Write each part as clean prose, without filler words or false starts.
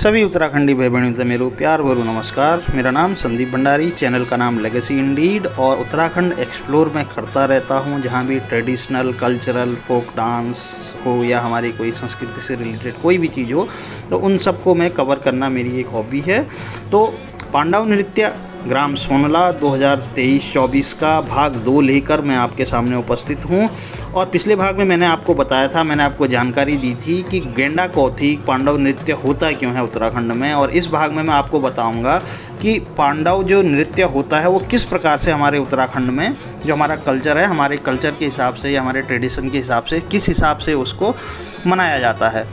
सभी उत्तराखंडी भाई बहनों से मेरे प्यार भरो नमस्कार। मेरा नाम संदीप भंडारी, चैनल का नाम लेगेसी इंडीड और उत्तराखंड एक्सप्लोर मैं करता रहता हूँ। जहाँ भी ट्रेडिशनल कल्चरल फोक डांस हो या हमारी कोई संस्कृति से रिलेटेड कोई भी चीज़ हो तो उन सबको मैं कवर करना मेरी एक हॉबी है। तो पांडव नृत्य ग्राम सोनला 2023-24 का भाग 2 लेकर मैं आपके सामने उपस्थित हूँ। और पिछले भाग में मैंने आपको बताया था, मैंने आपको जानकारी दी थी कि गेंडा कौथिग पांडव नृत्य होता क्यों है उत्तराखंड में। और इस भाग में मैं आपको बताऊंगा कि पांडव जो नृत्य होता है वो किस प्रकार से हमारे उत्तराखंड में जो हमारा कल्चर है, हमारे कल्चर के हिसाब से या हमारे ट्रेडिशन के हिसाब से किस हिसाब से उसको मनाया जाता है।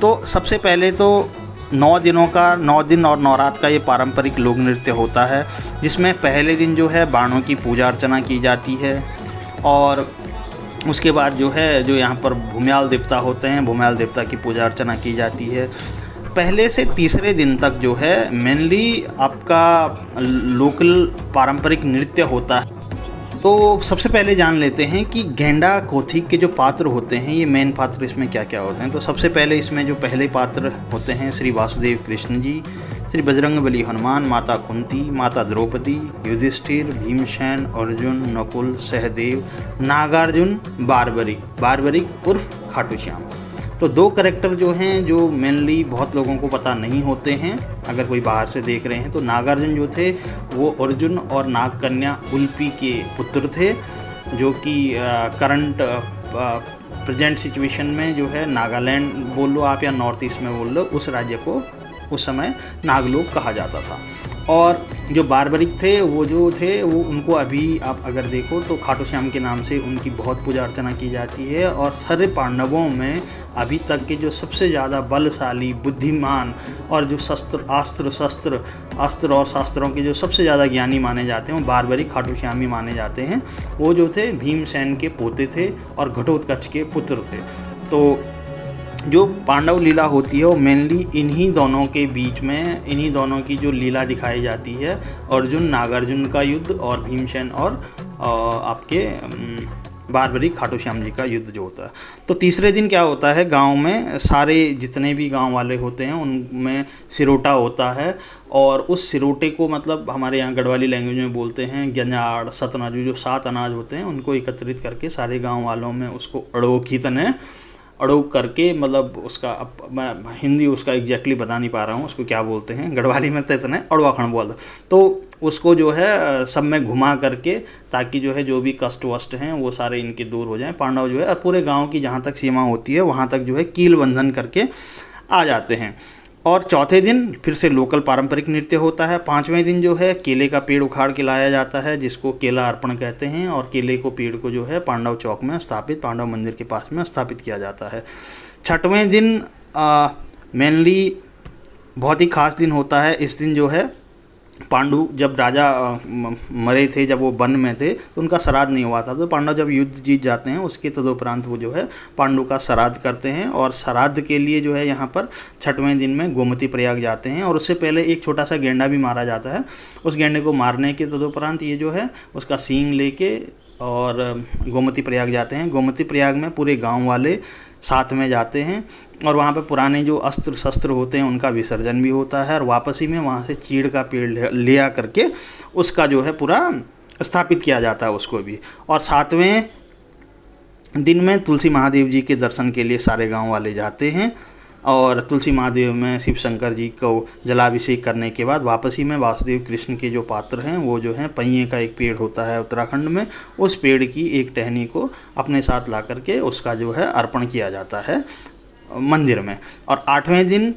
तो सबसे पहले तो 9 दिन और नवरात्र का ये पारंपरिक लोक नृत्य होता है, जिसमें पहले दिन जो है बाणों की पूजा अर्चना की जाती है। और उसके बाद जो है जो यहाँ पर भूम्याल देवता होते हैं, भूम्याल देवता की पूजा अर्चना की जाती है। पहले से तीसरे दिन तक जो है मेनली आपका लोकल पारंपरिक नृत्य होता है। तो सबसे पहले जान लेते हैं कि गेंडा कौथिग के जो पात्र होते हैं, ये मेन पात्र इसमें क्या क्या होते हैं। तो सबसे पहले इसमें जो पहले पात्र होते हैं श्री वासुदेव कृष्ण जी, श्री बजरंगबली हनुमान, माता कुंती, माता द्रौपदी, युधिष्ठिर, भीमसेन, अर्जुन, नकुल, सहदेव, नागार्जुन, बारबरिक उर्फ खाटू श्याम। तो 2 कैरेक्टर जो हैं जो मेनली बहुत लोगों को पता नहीं होते हैं अगर कोई बाहर से देख रहे हैं। तो नागार्जुन जो थे वो अर्जुन और नाग कन्या उल्पी के पुत्र थे, जो कि करंट प्रेजेंट सिचुएशन में जो है नागालैंड बोल लो आप या नॉर्थ ईस्ट में बोल लो, उस राज्य को उस समय नागलोक कहा जाता था। और जो बारबरिक थे वो जो थे वो उनको अभी आप अगर देखो तो खाटू श्याम के नाम से उनकी बहुत पूजा अर्चना की जाती है। और सारे पांडवों में अभी तक के जो सबसे ज़्यादा बलशाली, बुद्धिमान और जो अस्त्र और शास्त्रों के जो सबसे ज़्यादा ज्ञानी माने जाते हैं वो बारबरिक खाटू श्याम ही माने जाते हैं। वो जो थे भीमसेन के पोते थे और घटोत्कच के पुत्र थे। तो जो पांडव लीला होती है वो मेनली इन्हीं दोनों के बीच में, इन्हीं दोनों की जो लीला दिखाई जाती है, अर्जुन नागार्जुन का युद्ध और भीमसेन और आपके बारबरिक खाटू श्याम जी का युद्ध जो होता है। तो तीसरे दिन क्या होता है, गांव में सारे जितने भी गांव वाले होते हैं उनमें सिरोटा होता है। और उस सिरोटे को मतलब हमारे यहाँ गढ़वाली लैंग्वेज में बोलते हैं गंजाड़ सतनाज, जो 7 अनाज होते हैं उनको एकत्रित करके सारे गाँव वालों में उसको अड़ोक करके, मतलब उसका अब मैं हिंदी उसका एग्जैक्टली बता नहीं पा रहा हूँ उसको क्या बोलते हैं, गढ़वाली में तो इतने अड़वाखंड बोलते। तो उसको जो है सब में घुमा करके ताकि जो है जो भी कष्ट वष्ट हैं वो सारे इनके दूर हो जाएं। पांडव जो है और पूरे गांव की जहाँ तक सीमा होती है वहाँ तक जो है कील बंधन करके आ जाते हैं। और चौथे दिन फिर से लोकल पारंपरिक नृत्य होता है। 5वें दिन जो है केले का पेड़ उखाड़ के लाया जाता है, जिसको केला अर्पण कहते हैं। और केले को पेड़ को जो है पांडव चौक में स्थापित, पांडव मंदिर के पास में स्थापित किया जाता है। 6वें दिन मेनली बहुत ही खास दिन होता है। इस दिन जो है पांडु जब राजा मरे थे, जब वो वन में थे तो उनका श्राद्ध नहीं हुआ था। तो पांडव जब युद्ध जीत जाते हैं उसके तदुपरांत वो जो है पांडु का श्राद्ध करते हैं। और श्राद्ध के लिए जो है यहाँ पर 6वें दिन में गोमती प्रयाग जाते हैं। और उससे पहले एक छोटा सा गेंडा भी मारा जाता है। उस गेंडे को मारने के तदुपरांत ये जो है उसका सींग लेके और गोमती प्रयाग जाते हैं। गोमती प्रयाग में पूरे गाँव वाले साथ में जाते हैं और वहाँ पे पुराने जो अस्त्र शस्त्र होते हैं उनका विसर्जन भी होता है। और वापसी में वहाँ से चीड़ का पेड़ ले आ करके उसका जो है पूरा स्थापित किया जाता है उसको भी। और 7वें दिन में तुलसी महादेव जी के दर्शन के लिए सारे गांव वाले जाते हैं। और तुलसी महादेव में शिव शंकर जी को जलाभिषेक करने के बाद वापसी में वासुदेव कृष्ण के जो पात्र हैं वो जो है पहिए का एक पेड़ होता है उत्तराखंड में, उस पेड़ की एक टहनी को अपने साथ ला करके उसका जो है अर्पण किया जाता है मंदिर में। और 8वें दिन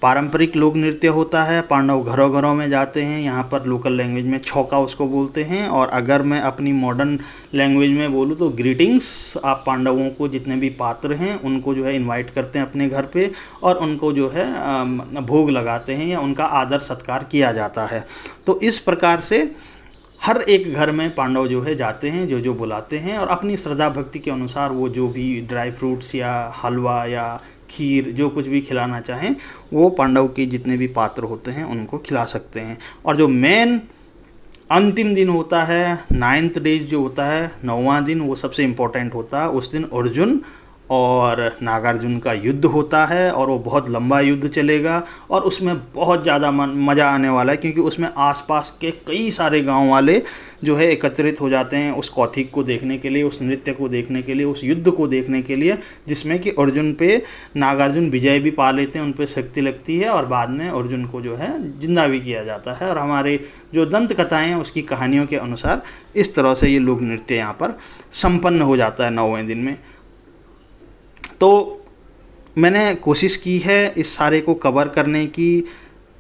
पारंपरिक लोक नृत्य होता है। पांडव घरों घरों में जाते हैं, यहाँ पर लोकल लैंग्वेज में छौका उसको बोलते हैं। और अगर मैं अपनी मॉडर्न लैंग्वेज में बोलूँ तो ग्रीटिंग्स, आप पांडवों को जितने भी पात्र हैं उनको जो है इनवाइट करते हैं अपने घर पे और उनको जो है भोग लगाते हैं या उनका आदर सत्कार किया जाता है। तो इस प्रकार से हर एक घर में पांडव जो है जाते हैं, जो बुलाते हैं और अपनी श्रद्धा भक्ति के अनुसार वो जो भी ड्राई फ्रूट्स या हलवा या खीर जो कुछ भी खिलाना चाहें वो पांडव के जितने भी पात्र होते हैं उनको खिला सकते हैं। और जो मेन अंतिम दिन होता है 9th डे जो होता है, 9वां दिन, वो सबसे इम्पोर्टेंट होता है। उस दिन अर्जुन और नागार्जुन का युद्ध होता है और वो बहुत लंबा युद्ध चलेगा और उसमें बहुत ज़्यादा मज़ा आने वाला है, क्योंकि उसमें आसपास के कई सारे गांव वाले जो है एकत्रित हो जाते हैं उस कौथिक को देखने के लिए, उस नृत्य को देखने के लिए, उस युद्ध को देखने के लिए, जिसमें कि अर्जुन पे नागार्जुन विजय भी पा लेते हैं, उन पे शक्ति लगती है और बाद में अर्जुन को जो है जिंदा भी किया जाता है। और हमारे जो दंत कथाएँ हैं उसकी कहानियों के अनुसार इस तरह से ये लोक नृत्य यहाँ पर संपन्न हो जाता है 9वें दिन में। तो मैंने कोशिश की है इस सारे को कवर करने की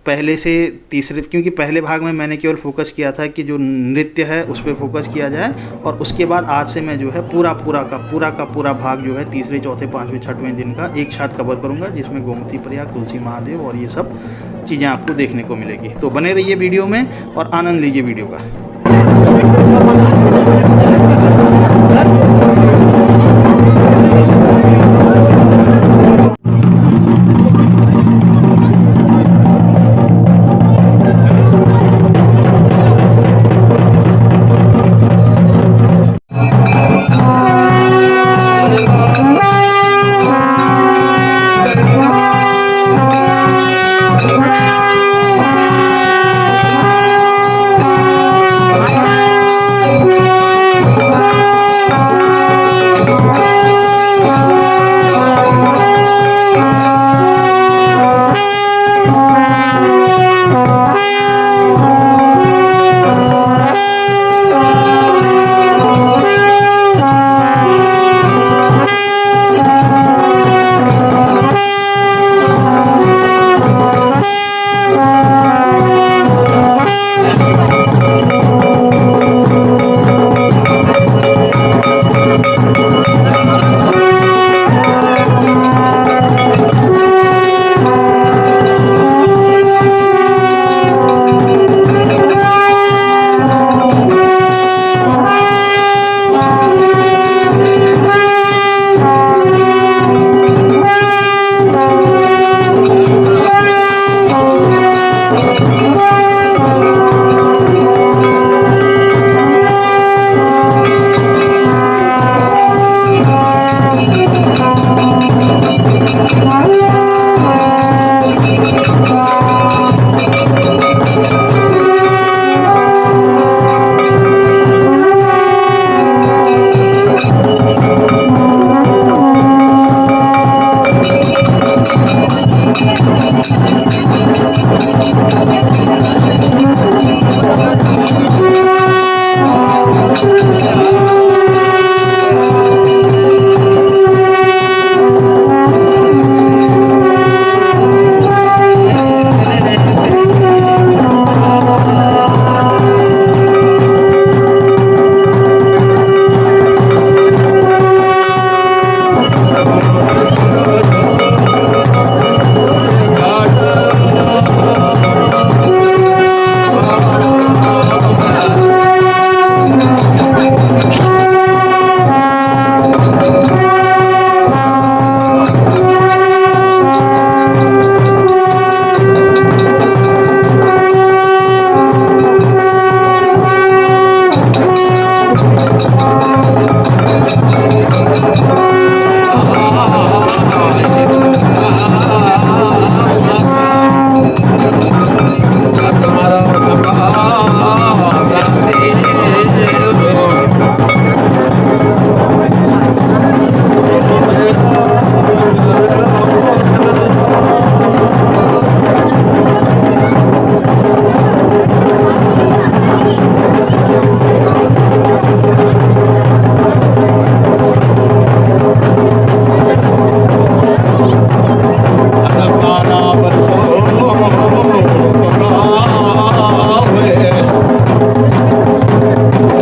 पहले से तीसरे, क्योंकि पहले भाग में मैंने केवल फोकस किया था कि जो नृत्य है उस पर फोकस किया जाए, और उसके बाद आज से मैं जो है पूरा का पूरा भाग जो है तीसरे, चौथे, पाँचवें, छठवें दिन का एक साथ कवर करूँगा, जिसमें गोमती प्रयाग, तुलसी महादेव और ये सब चीज़ें आपको देखने को मिलेगी। तो बने रहिए वीडियो में और आनंद लीजिए वीडियो का।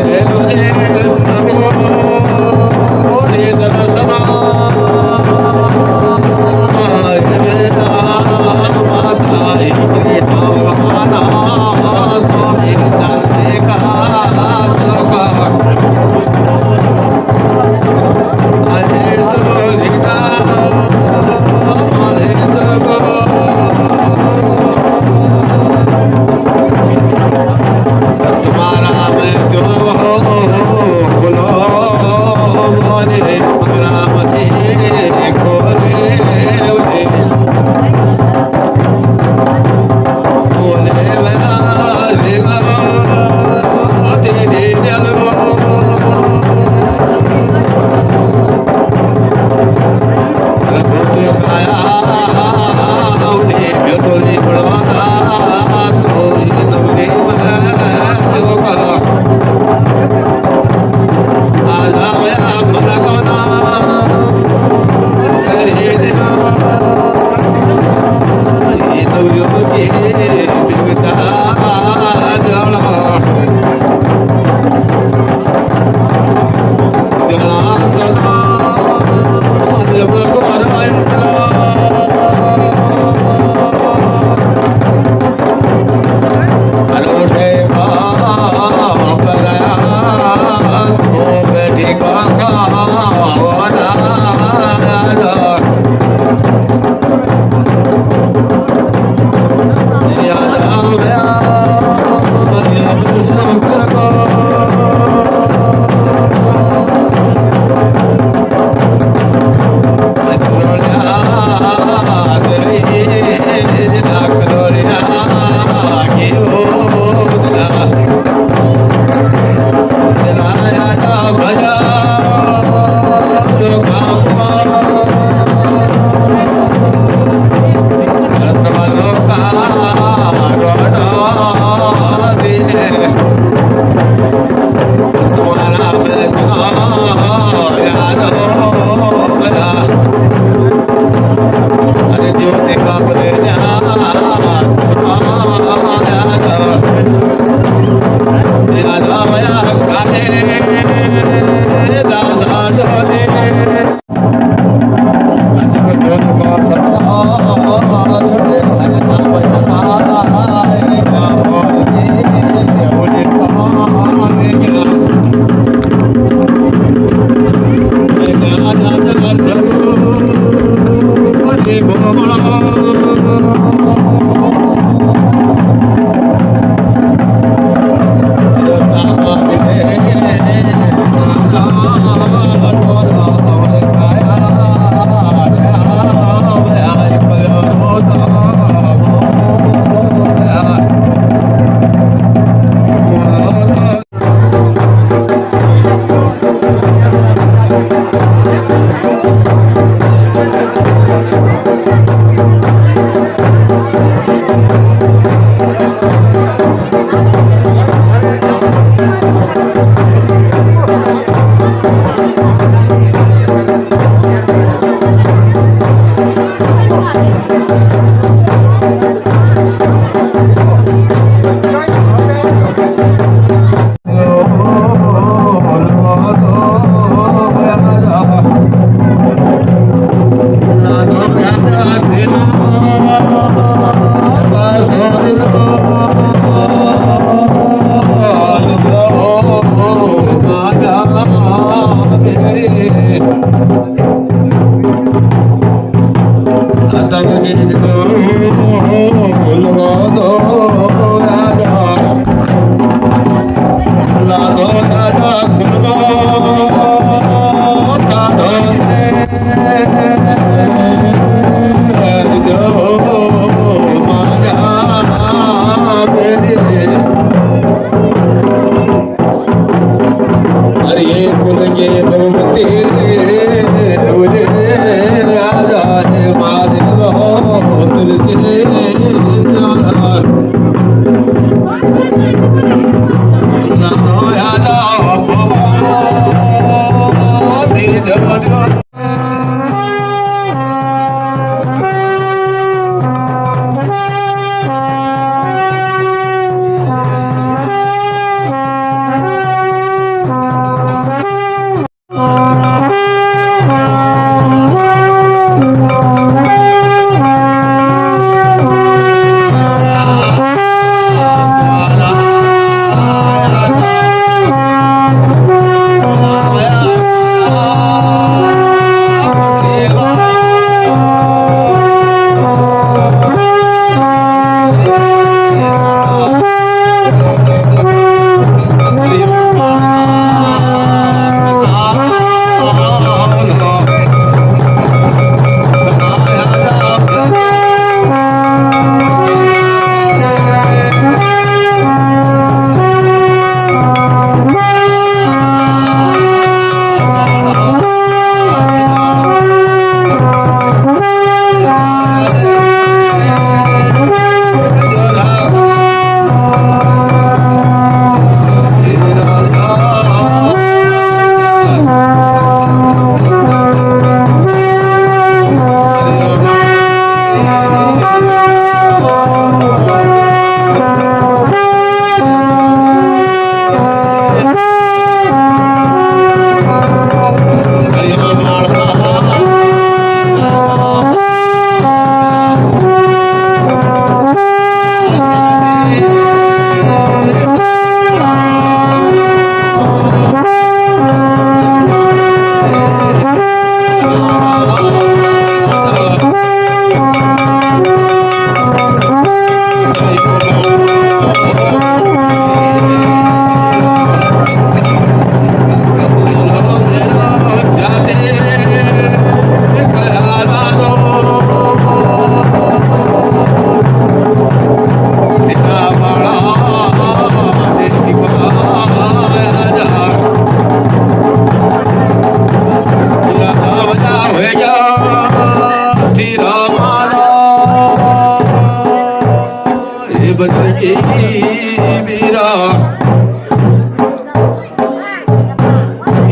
Yeah. शंकर को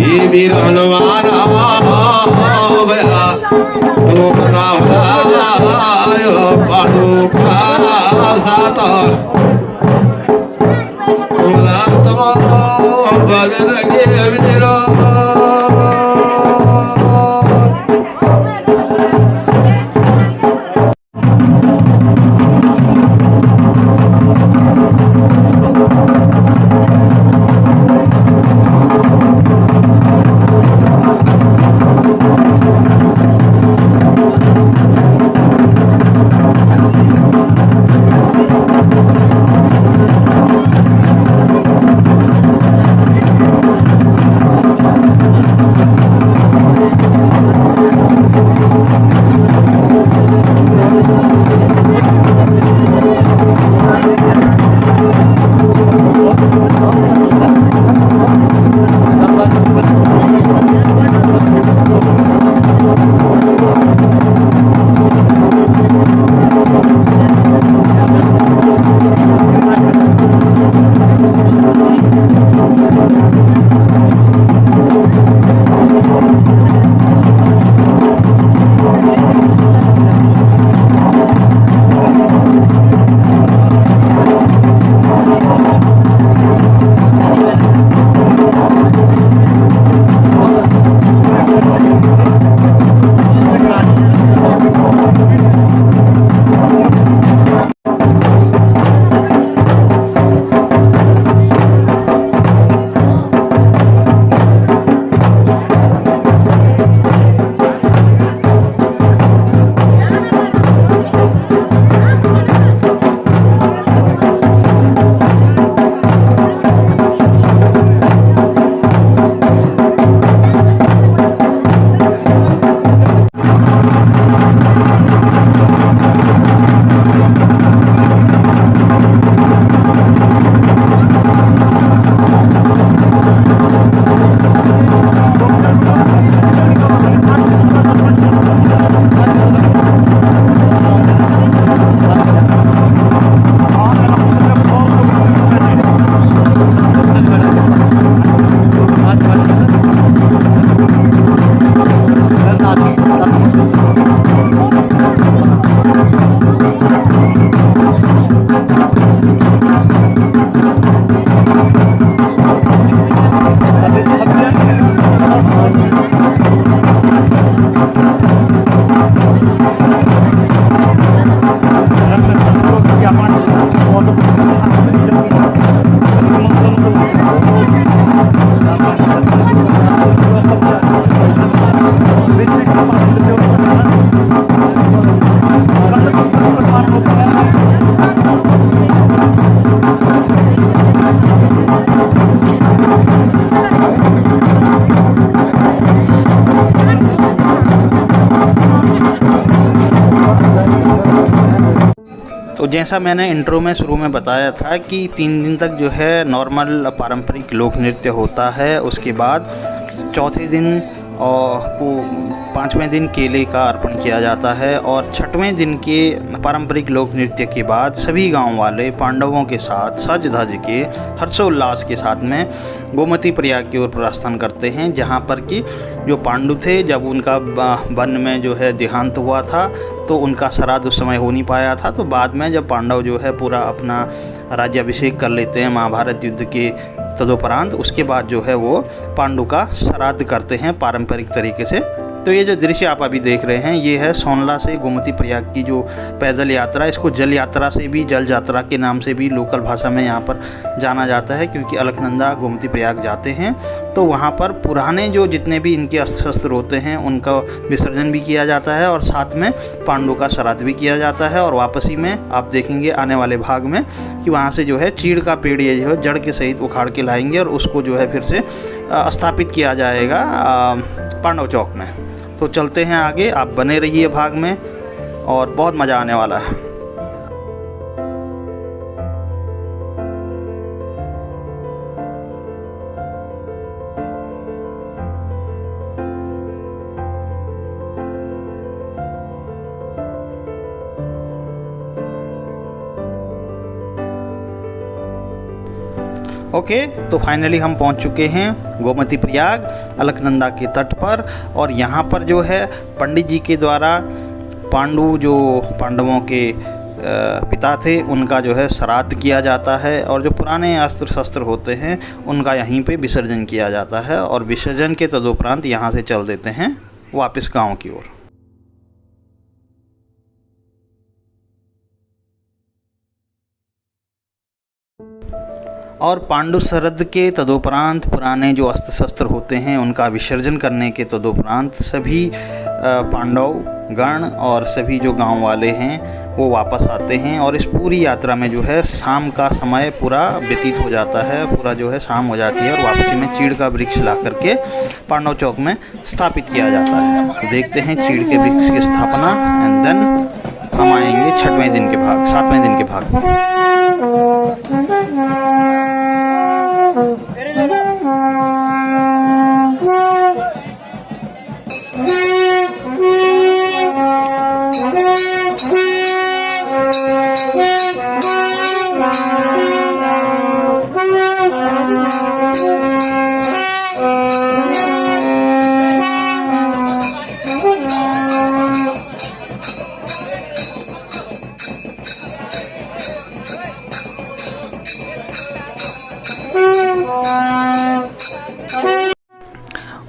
ये वीर हनुमान भया तो बना पांडु का साथ भजन के वीरो तो जैसा मैंने इंट्रो में शुरू में बताया था कि 3 दिन तक जो है नॉर्मल पारंपरिक लोक नृत्य होता है। उसके बाद चौथे दिन को 5वें दिन केले का अर्पण किया जाता है और 6वें दिन के पारंपरिक लोक नृत्य के बाद सभी गांव वाले पांडवों के साथ सज धज के हर्षोल्लास के साथ में गोमती प्रयाग की ओर प्रस्थान करते हैं, जहां पर कि जो पांडु थे जब उनका वन में जो है देहांत हुआ था तो उनका श्राद्ध उस समय हो नहीं पाया था। तो बाद में जब पांडव जो है पूरा अपना राज्याभिषेक कर लेते हैं महाभारत युद्ध के तदुपरांत, उसके बाद जो है वो पांडु का श्राद्ध करते हैं पारंपरिक तरीके से। तो ये जो दृश्य आप अभी देख रहे हैं ये है सोनला से गोमती प्रयाग की जो पैदल यात्रा, इसको जल यात्रा से भी जल यात्रा के नाम से भी लोकल भाषा में यहाँ पर जाना जाता है, क्योंकि अलकनंदा गोमती प्रयाग जाते हैं तो वहाँ पर पुराने जो जितने भी इनके अस्त्र शस्त्र होते हैं उनका विसर्जन भी किया जाता है और साथ में पांडु का श्राद्ध भी किया जाता है। और वापसी में आप देखेंगे आने वाले भाग में कि वहाँ से जो है चीड़ का पेड़ ये जो है जड़ के सहित उखाड़ के लाएंगे और उसको जो है फिर से स्थापित किया जाएगा पांडव चौक में। तो चलते हैं आगे, आप बने रहिए भाग में और बहुत मज़ा आने वाला है। ओके, तो फाइनली हम पहुंच चुके हैं गोमती प्रयाग अलकनंदा के तट पर। और यहाँ पर जो है पंडित जी के द्वारा पांडवों के पिता थे उनका जो है श्राद्ध किया जाता है, और जो पुराने अस्त्र शस्त्र होते हैं उनका यहीं पे विसर्जन किया जाता है, और विसर्जन के तदुपरांत यहाँ से चल देते हैं वापस गांव की ओर। और पांडु श्राद्ध के तदुपरांत पुराने जो अस्त्र शस्त्र होते हैं उनका विसर्जन करने के तदुपरांत सभी पांडव गण और सभी जो गांव वाले हैं वो वापस आते हैं, और इस पूरी यात्रा में जो है शाम का समय पूरा व्यतीत हो जाता है, पूरा जो है शाम हो जाती है, और वापसी में चीड़ का वृक्ष ला करके पांडव चौक में स्थापित किया जाता है। तो देखते हैं चीड़ के वृक्ष की स्थापना, एंड देन हम आएंगे 7वें दिन के भाग में।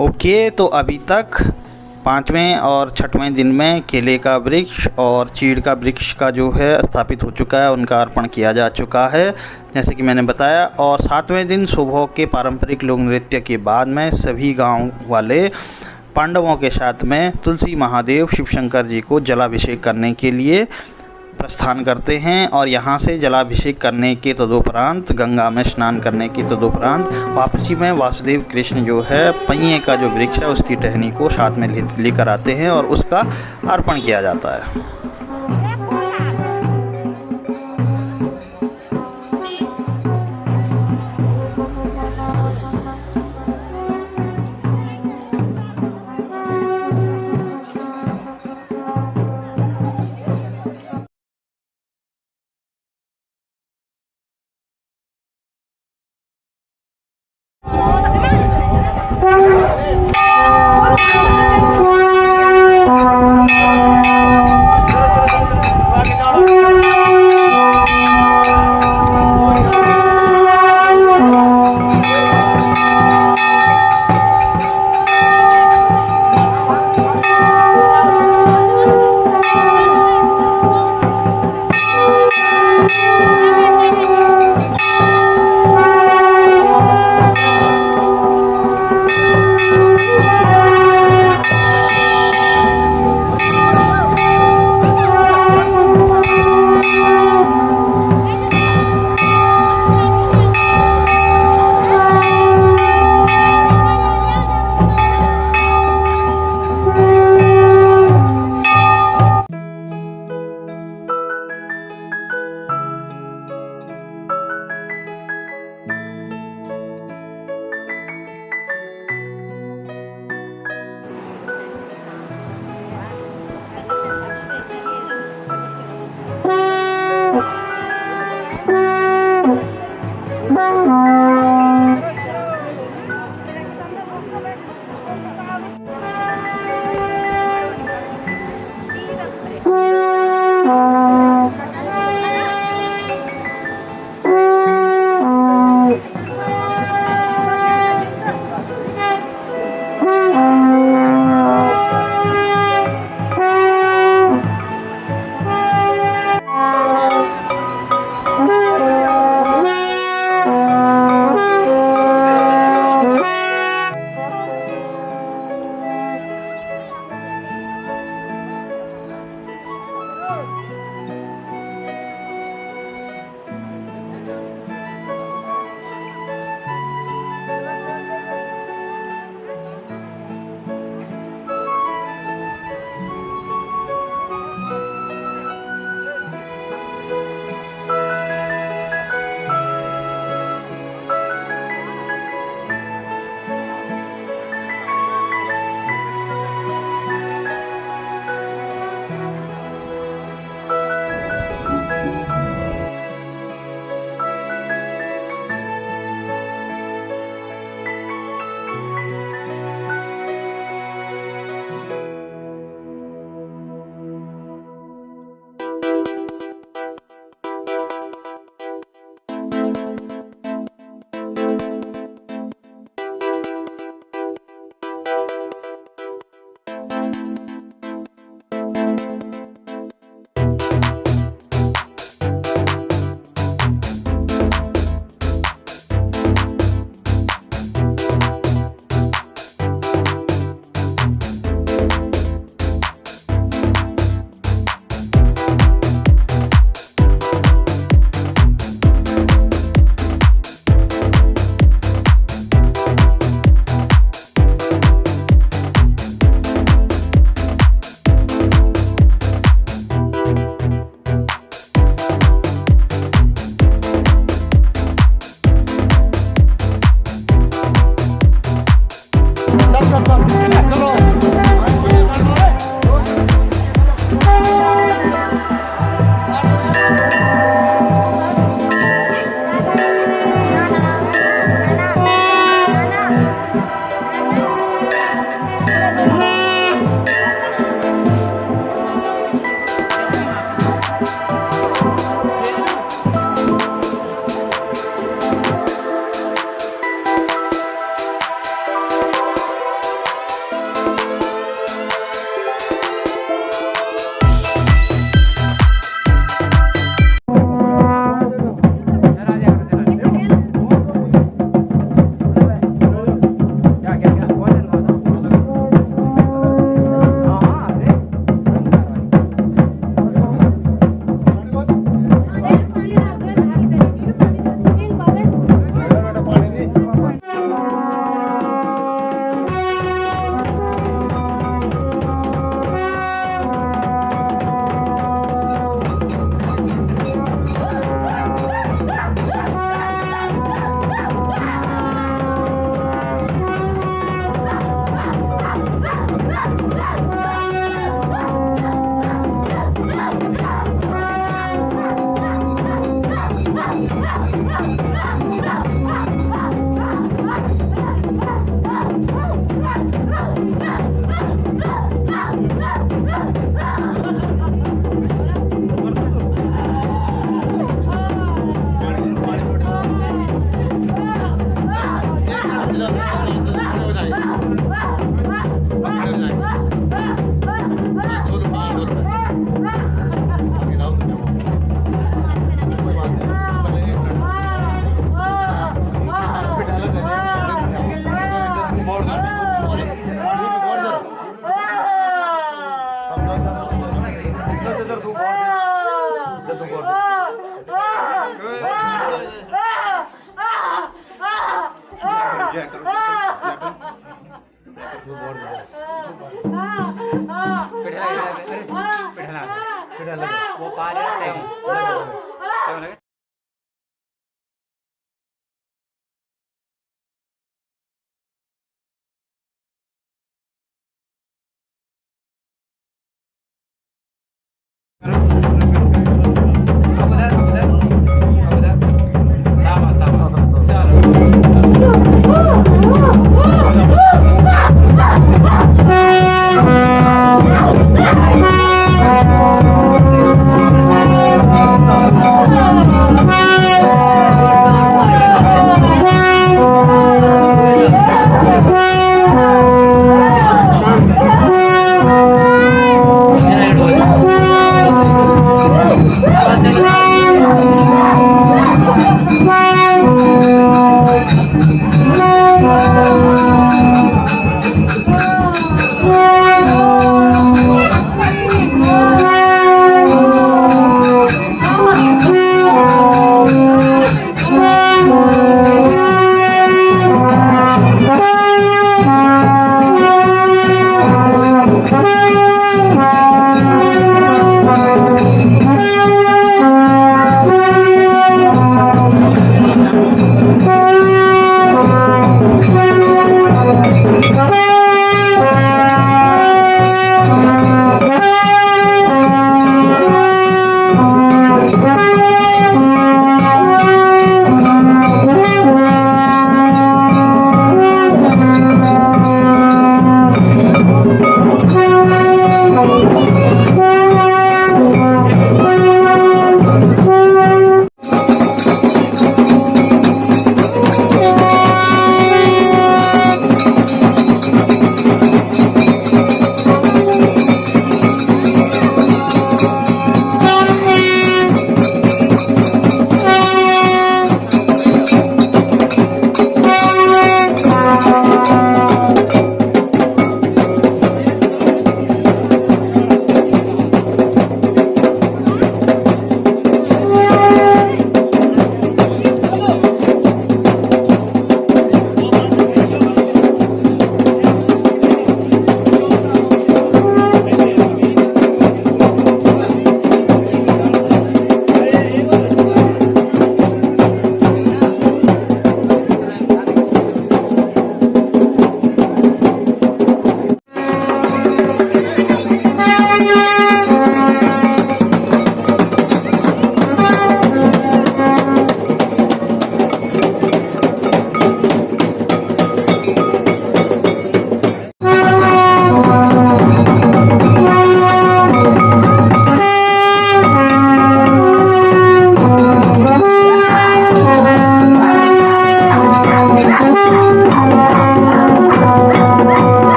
ओके, तो अभी तक 5वें और 6वें दिन में केले का वृक्ष और चीड़ का वृक्ष का जो है स्थापित हो चुका है, उनका अर्पण किया जा चुका है जैसे कि मैंने बताया। और 7वें दिन सुबह के पारंपरिक लोक नृत्य के बाद में सभी गांव वाले पांडवों के साथ में तुलसी महादेव शिव शंकर जी को जलाभिषेक करने के लिए प्रस्थान करते हैं, और यहाँ से जलाभिषेक करने के तदुपरांत गंगा में स्नान करने के तदुपरांत वापसी में वासुदेव कृष्ण जो है पहिए का जो वृक्ष है उसकी टहनी को साथ में लेकर आते हैं और उसका अर्पण किया जाता है।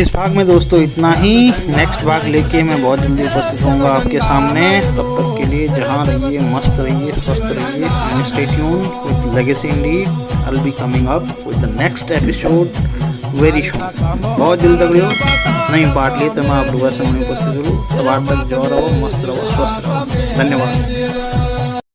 इस भाग में दोस्तों इतना ही। नेक्स्ट भाग लेके मैं बहुत जल्दी उपस्थित होऊंगा आपके सामने। तब तक के लिए जहाँ रहिए, मस्त रहिए, स्वस्थ रहिए। And stay tune with legacy Indeed. I will be coming up with the next episode very soon. बहुत जल्द तक रहो, नहीं पार्ट लिए तो मैं आप लोगों के सामने उपस्थित हूँ। तब तक जो रहो, मस्त रहो, स्वस्थ रहो। धन्यवाद।